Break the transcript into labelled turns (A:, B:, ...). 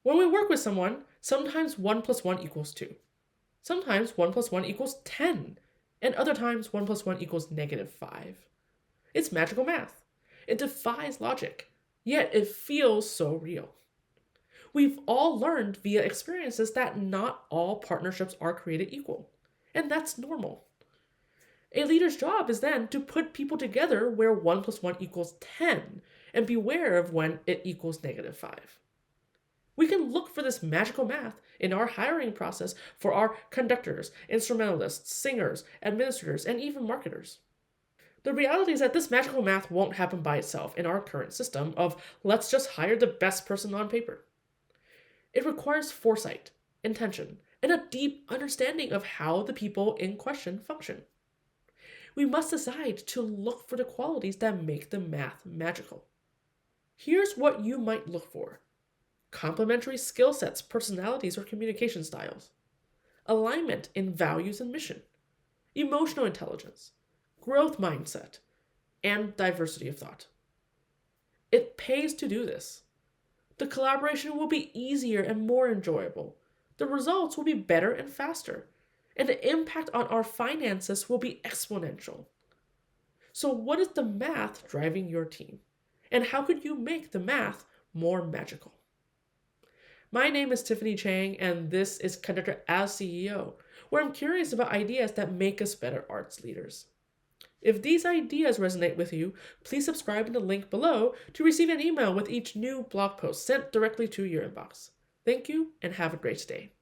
A: When we work with someone, sometimes 1 plus 1 equals 2. Sometimes 1 plus 1 equals 10. And other times 1 plus 1 equals negative 5. It's magical math. It defies logic, yet it feels so real. We've all learned via experiences that not all partnerships are created equal, and that's normal. A leader's job is then to put people together where 1 plus 1 equals 10 and beware of when it equals negative 5. We can look for this magical math in our hiring process for our conductors, instrumentalists, singers, administrators, and even marketers. The reality is that this magical math won't happen by itself in our current system of let's just hire the best person on paper. It requires foresight, intention, and a deep understanding of how the people in question function. We must decide to look for the qualities that make the math magical. Here's what you might look for: complementary skill sets, personalities, or communication styles, alignment in values and mission, emotional intelligence, growth mindset, and diversity of thought. It pays to do this. The collaboration will be easier and more enjoyable. The results will be better and faster. And the impact on our finances will be exponential. So, what is the math driving your team? And how could you make the math more magical? My name is Tiffany Chang, and this is Conductor as CEO, where I'm curious about ideas that make us better arts leaders. If these ideas resonate with you, please subscribe in the link below to receive an email with each new blog post sent directly to your inbox. Thank you, and have a great day.